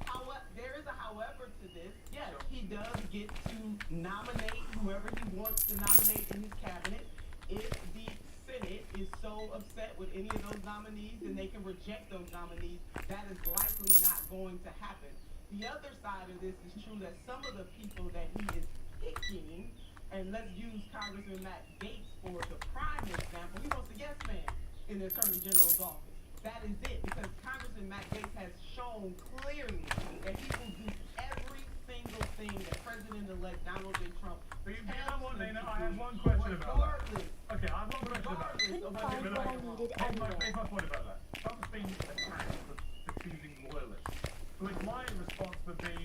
However, there is a however to this. Yes, he does get to nominate whoever he wants to nominate in his cabinet. If the Senate is so upset with any of those nominees, then they can reject those nominees. That is likely not going to happen. The other side of this is true that some of the people that he is picking, and let's use Congressman Matt Gaetz for the prime example, he wants a yes man in the Attorney General's office. That is it, because Congressman Matt Gaetz has shown clearly that he will do every single saying that President-elect Donald J. Trump But you know tells what, him Nina? to I have do, one question about that. regardless, Okay, I have one question about that. regardless of Couldn't whether find it's what I right or wrong. needed Here's my anywhere. point about that. Trump's been attacked for choosing loyalists. So my response would be,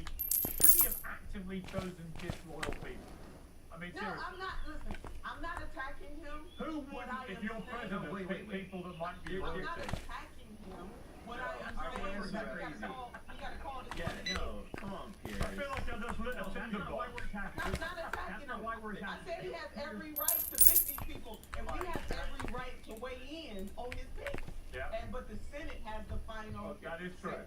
should he have actively chosen disloyal people? I mean, No, seriously. I'm not, listen, I'm not attacking him. Who What wouldn't, I if am your saying- president, No, wait, pick wait. people that might be I'm loyal not to? attacking him. What I am I saying will is answer that that. you gotta call this Yeah, what it no, is. come on, I Piers. feel like I just lit a That's tinder not why box. we're attacking. I'm not attacking That's not him. why we're I attacking. said he has every right to pick these people, and we have every right to weigh in on his pick. Yeah. But the Senate has the final. That is true.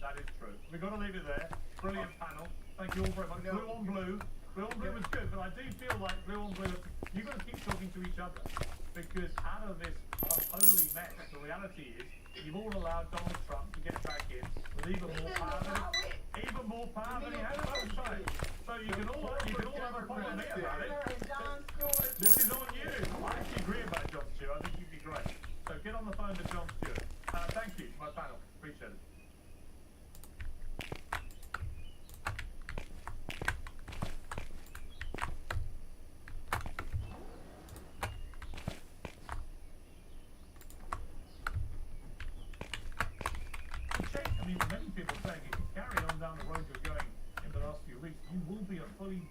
That is true. We've got to leave it there. Brilliant panel. Thank you all very much. Blue on blue. Blue on blue was good, but I do feel like blue on blue, you've got to keep talking to each other. Because out of this unholy mess, the reality is you've all allowed Donald Trump to get back in with even more power than he had last time. So you can all have a point with me about it. This is on you. I actually agree about John Stewart. I think you'd be great. So get on the phone to John Stewart. Thank you, my panel. Appreciate it. I mean, many people saying if you carry on down the road you're going in the last few weeks, you will be a fully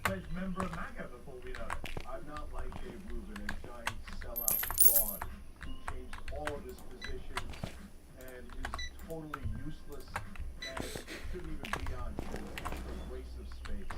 fledged member of MAGA before we know it. I'm not like Dave Rubin, a giant sellout fraud who changed all of his positions and is totally useless and shouldn't even be on board. It's a waste of space.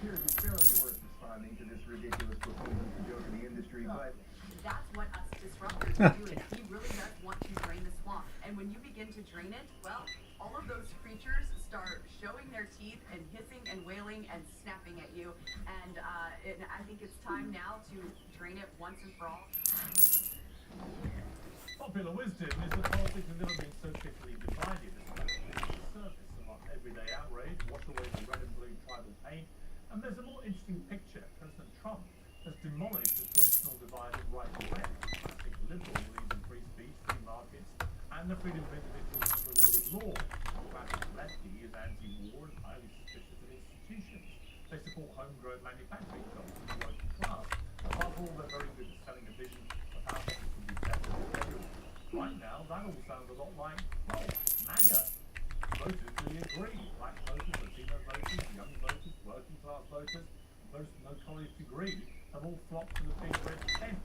Piers, it's barely worth responding to this ridiculous proposal to joke in the industry, but That's what us disruptors are doing. He really does want to drain the swamp. And when you begin to drain it, well, all of those creatures start showing their teeth and hissing and wailing and snapping at you. And I think it's time now to drain it once and for all. Popular wisdom is that politics has never been so thickly divided as that. It's the surface of our everyday outrage, wash away the red and blue tribal paint, and there's a more interesting picture. President Trump has demolished the traditional divide of right and left. Classic liberal believes in free speech, free markets, and the freedom of individuals and the rule of law. Classic lefty is anti-war and highly suspicious of institutions. They support homegrown manufacturing jobs in the working class. Above all, they're very good at selling a vision of how things can be better for everyone. Right now, that all sounds a lot like, well, MAGA. Voters really agree. Black voters, Latino voters, young voters, working class voters, those with no college degree have all flocked to the big red tent.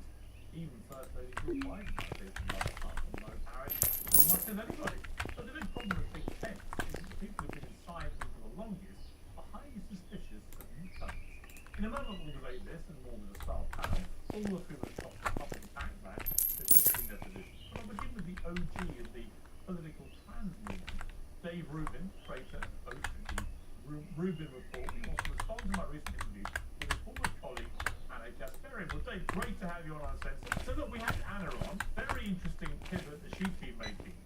Even First Lady Jill Biden, I think, last month, and Mo Harris, as much as anybody. But the big problem with big tents is that the people who've been inside them for the longest are highly suspicious of newcomers. In a moment, we'll debate this and more with a style panel, all of whom have got the public background to shifting their positions. But I'll begin with the OG of the political trans movement, Dave Rubin, creator and host of the Rubin Report. He wants to respond to my recent interview with his former colleague, Anna Kasparian. Well, Dave, great to have you on Uncensored. So look, we had Anna on. Very interesting pivot that she's been making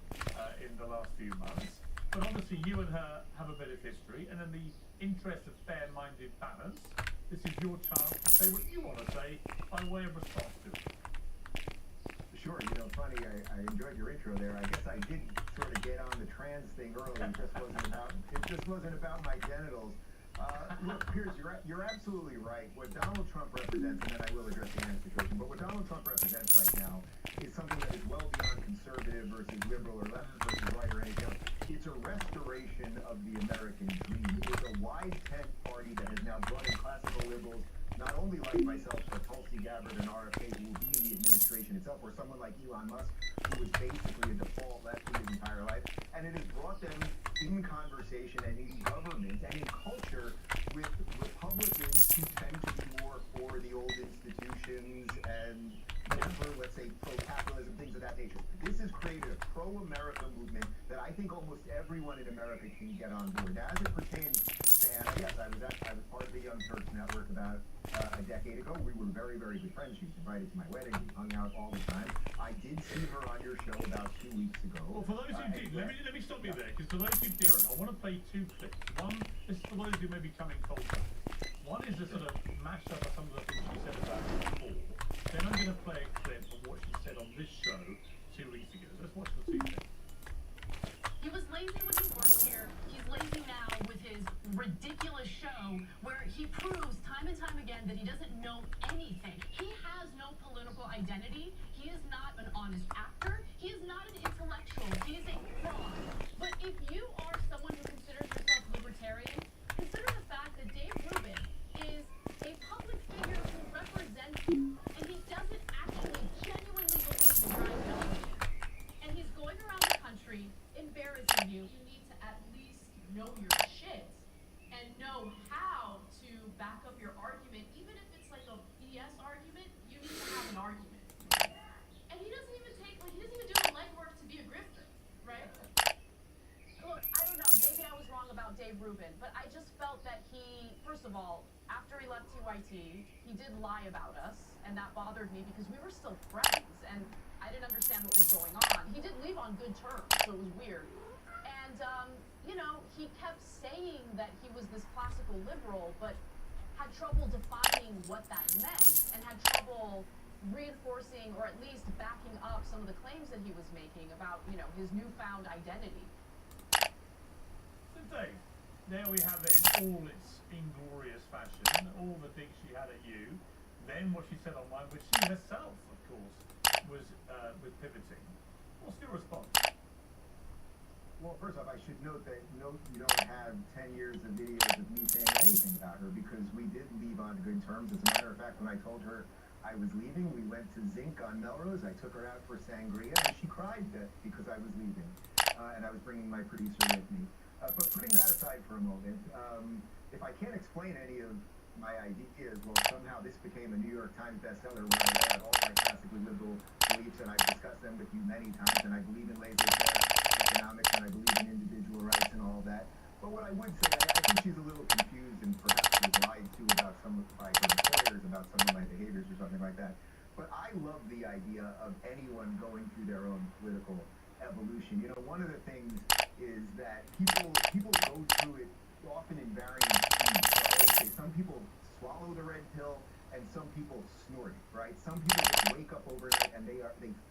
in the last few months. But obviously you and her have a bit of history, and in the interest of fair-minded balance, this is your chance to say what you want to say by way of response to it. sure, funny, I enjoyed your intro there. I guess I did sort of get on the trans thing early. It just wasn't about my genitals. Look, Piers, you're absolutely right. What Donald Trump represents, and then I will address the Anna situation, but what Donald Trump represents right now is something that is well beyond conservative versus liberal or left versus right or anything else. It's a restoration of the American dream. It's a wide tent party that has now brought in classical liberals, not only like myself, but Tulsi Gabbard and RFK, who will be in the administration itself, or someone like Elon Musk, who was basically a default lefty his entire life. And it has brought them in conversation and in government and in culture with Republicans who tend to be more for the old institutions and more for, let's say, pro-capitalism, things of that nature. This has created a pro-America movement that I think almost everyone in America can get on board. Now, as it pertains to Anna, yes, I was part of the Young Turks Network about a decade ago. We were very, very good friends. She was invited to my wedding. We hung out all the time. I did see her on your show about 2 weeks ago. Well, for those who did, let me stop you there, because for those who didn't, I want to play two clips. One, this is for those who may be coming cold. One is a sort of mashup of some of the things she said about it before. Then I'm going to play a clip of what she said on this show 2 weeks ago. Let's watch the two clips. He was lazy when he worked here. He's lazy now with his ridiculous show where he proves time and time again that he doesn't know anything. He has no political identity. He is not an honest actor. He is not an intellectual. He is a fraud. But if you are someone who considers yourself libertarian, consider the fact that Dave Rubin is a public figure who represents you, and he doesn't actually genuinely believe in your ideology. And he's going around the country embarrassing you. You need to at least know your shit and know how to back up your argument, even if it's like a BS argument. You need to have an argument. And he doesn't even do the legwork to be a grifter, right? Look, I don't know, maybe I was wrong about Dave Rubin, but I just felt that he, first of all, after he left TYT, he did lie about us, and that bothered me because we were still friends, and I didn't understand what was going on. He did leave on good terms, so it was weird. And, he kept saying that he was this classical liberal, but had trouble defining what that meant, and had trouble reinforcing or at least backing up some of the claims that he was making about, his newfound identity. So Dave, there we have it in all its inglorious fashion, all the things she had at you, then what she said online, which she herself, of course, was pivoting. What's your response? Well, first off, I should note that you don't have 10 years of videos of me saying anything about her because we did leave on good terms. As a matter of fact, when I told her I was leaving, we went to Zinc on Melrose. I took her out for sangria, and she cried because I was leaving, and I was bringing my producer with me. But putting that aside for a moment, if I can't explain any of my ideas, well, somehow this became a New York Times bestseller where I lay out all my classically liberal beliefs, and I've discussed them with you many times, and I believe in laissez-faire economics, and I believe in individual rights and all that. But what I would say, I think she's a little confused and perhaps was lied to about by her employers about some of my behaviors or something like that. But I love the idea of anyone going through their own political evolution. One of the things is that people go through it often in varying speeds. So I would say some people swallow the red pill and some people snort it, right? Some people just wake up overnight and they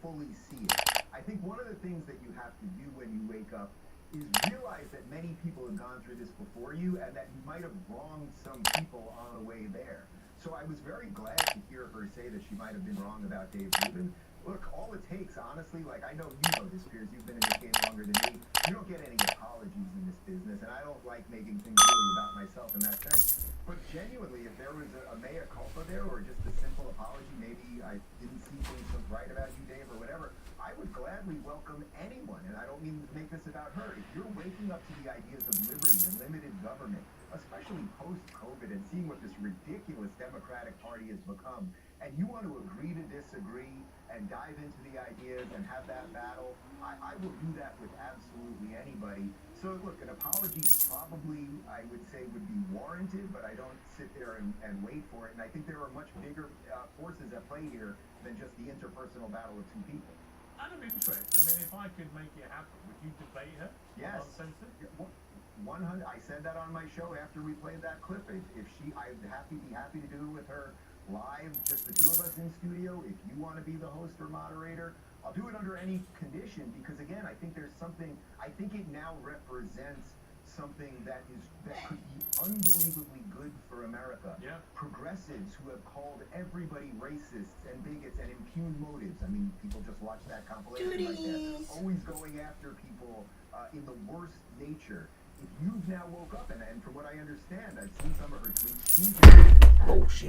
fully see it. I think one of the things that you have to do when you wake up is realize that many people have gone through this before you and that you might have wronged some people on the way there. So I was very glad to hear her say that she might have been wrong about Dave Rubin. Look, all it takes, honestly, I know you know this, Piers, you've been in this game longer than me. You don't get any apologies in this business, and I don't like making things really about myself in that sense. But genuinely, if there was a mea culpa there, or just a simple apology, maybe I didn't see things right about you, Dave, or whatever, I would gladly welcome anyone, and I don't mean to make this about her. If you're waking up to the ideas of liberty and limited government, especially post-COVID, and seeing what this ridiculous Democratic Party has become, and you want to agree to disagree and dive into the ideas and have that battle, I will do that with absolutely anybody. So look, an apology probably, I would say, would be warranted, but I don't sit there and wait for it. And I think there are much bigger forces at play here than just the interpersonal battle of two people. Out of interest, I mean, if I could make it happen, would you debate her? Yes. Uncensored? 100. I said that on my show after we played that clip. If she, I'd be happy to do it with her live, just the two of us in studio. If you want to be the host or moderator, I'll do it under any condition because, again, I think there's something. I think it now represents something that could be unbelievably good for America. Yeah. Progressives who have called everybody racists and bigots and impugned motives. I mean, people just watch that compilation like that. Always going after people in the worst nature. If you've now woke up, and from what I understand, I've seen some of her tweets, she's the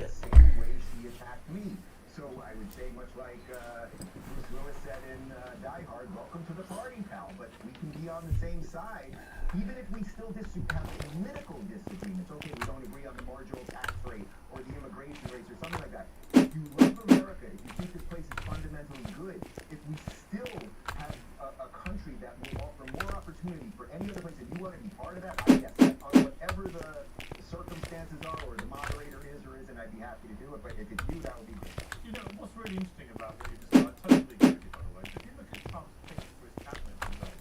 same way she attacked me. So I would say, much like Bruce Willis said in Die Hard, welcome to the party, pal. But we can be on the same side, even if we still have political disagreements. Okay, we don't agree on the marginal tax rate or the immigration rates or something like that. If you love America, if you think this place is fundamentally good, if we still have a country that will offer more opportunity for any other place, and you want to be part of that, yes, on whatever the circumstances are or the moderator is or isn't, I'd be happy to do it. But if it's you, that would be great. What's really interesting about what you just said, I totally agree with you, by the way. If you look at Trump's picks for his cabinet today,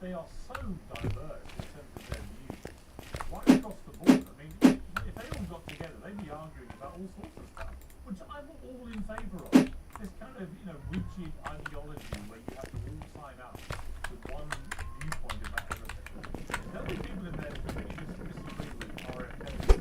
they are so diverse in terms of their views. Right across the board. I mean, if they all got together, they'd be arguing about all sorts of stuff, which I'm all in favour of. This kind of, rigid ideology where you have to all sign up to one viewpoint about everything. The only people in there who really disagree with RFK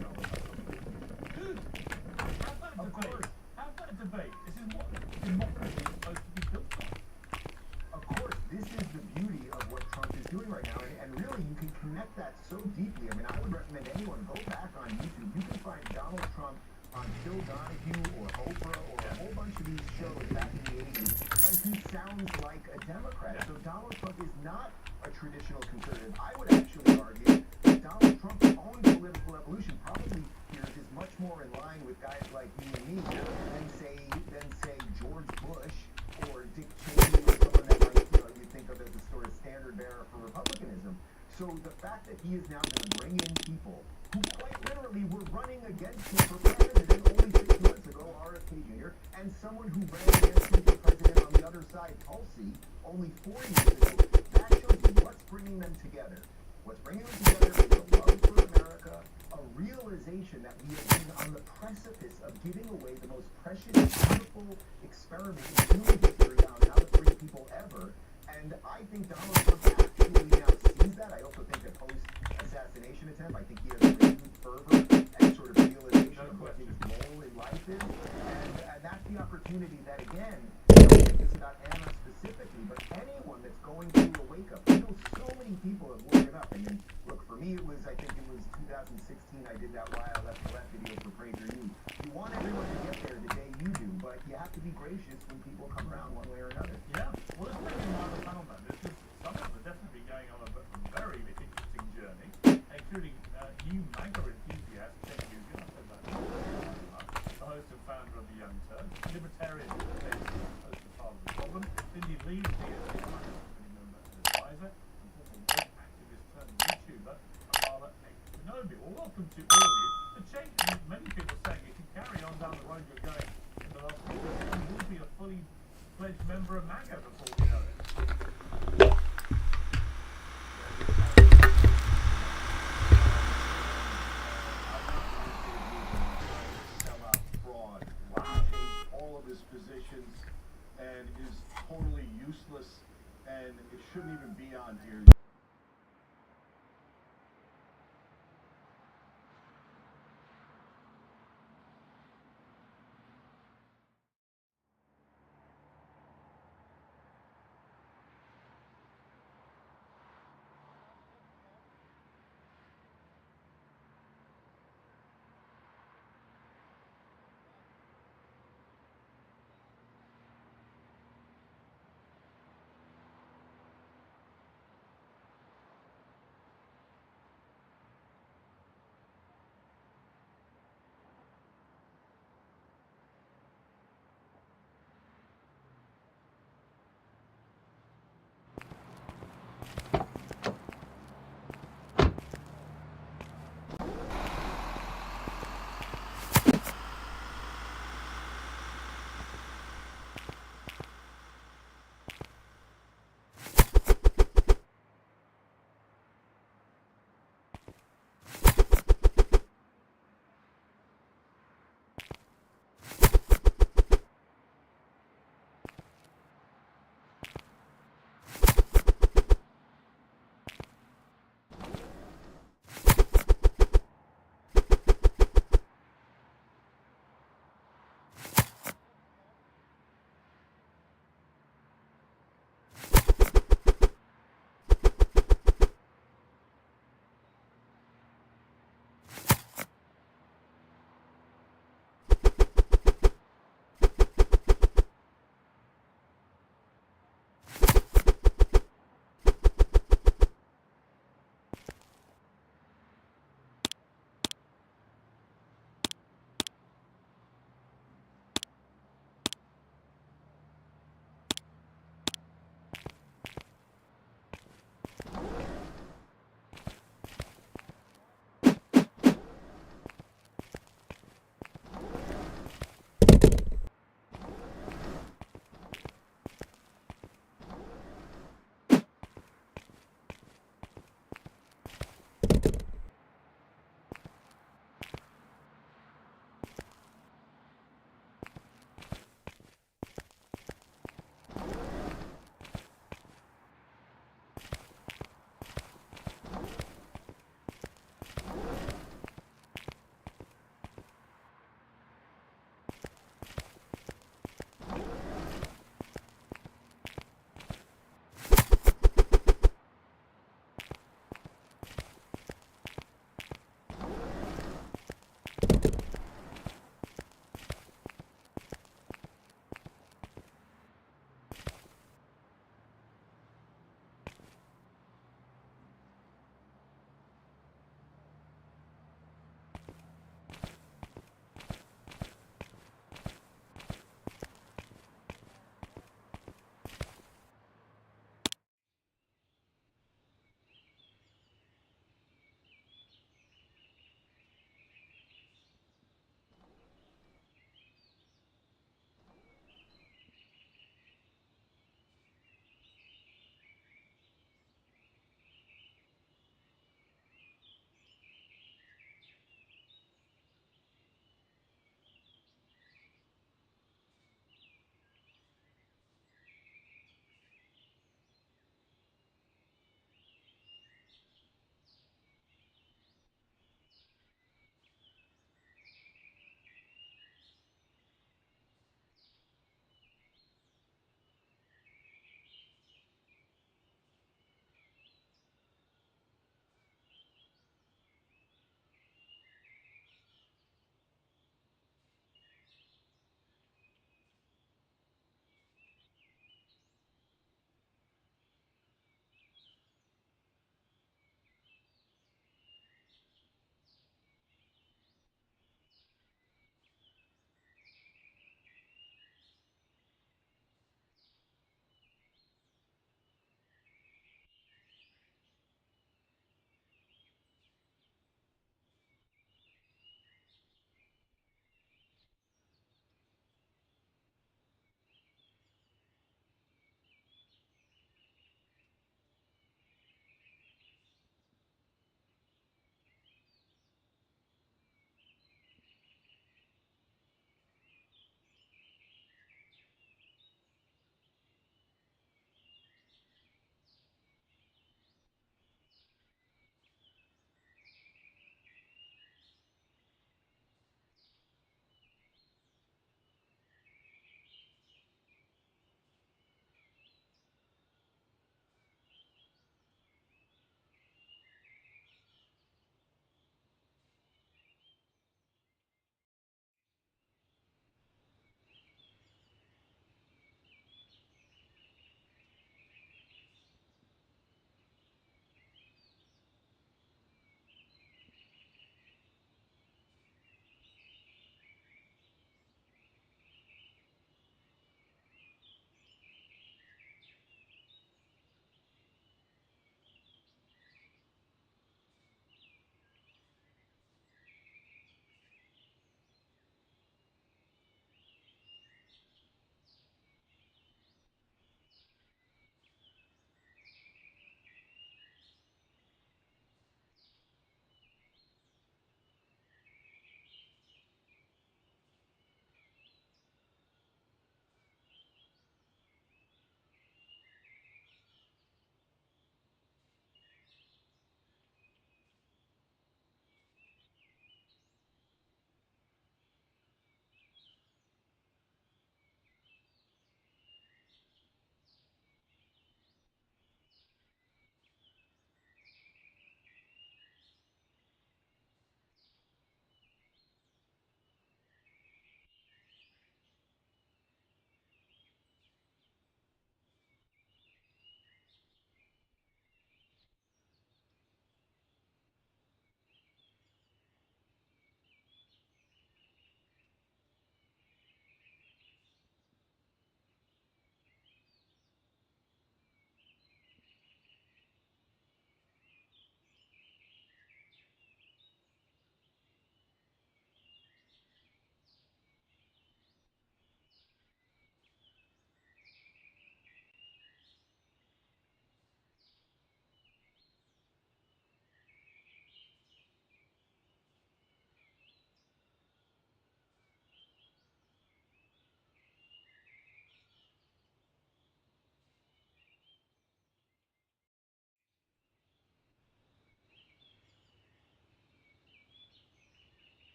connect that so deeply. I mean, I would recommend anyone go back on YouTube. You can find Donald Trump on Phil Donahue or Oprah or a whole bunch of these shows back in the 80s, and he sounds like a Democrat. So Donald Trump is not a traditional conservative. I would actually argue that Donald Trump's own political evolution probably here is much more in line with guys like you and me than say George Bush or Dick Cheney or someone that might, you think of as a sort of standard bearer for republicanism. So the fact that he is now going to bring in people who quite literally were running against him for president only 6 months ago, RFK Jr., and someone who ran against him for president on the other side, Tulsi, only 4 years ago, that shows you what's bringing them together. What's bringing them together is a love for America, a realization that we have been on the precipice of giving away the most precious, beautiful experiment in human history on how to free people ever. And I think Donald Trump actually now sees that. I also think that post-assassination attempt, I think he has renewed fervor and sort of realization of what his role in life is. And that's the opportunity that, again, I don't think this about Anna specifically, but anyone that's going through a wake-up. You know, so many people have woken up. I mean, look, for me, I think it was 2016, I did that Why I Left the Left video for Prager You. You want everyone to get there the day you do, but you have to be gracious when people come around one way or another. Yeah, well, it's pretty on the panel, man. This is someone that's definitely going on a very interesting journey, including you, MAGA enthusiast, Ted Nugent, I said that, the host and founder of the Young Turks, libertarian host of Part of the Problem, Cindy Lee, the advisor, and former woke activist turned YouTuber, Amala Ekinobi. Well, welcome to all of you. The change, many people saying, if you carry on down the road you're going in the last few weeks, you will be a fully fledged member of MAGA before we know it. Sellout fraud. Changed all of his positions and is totally useless, and it shouldn't even be on here.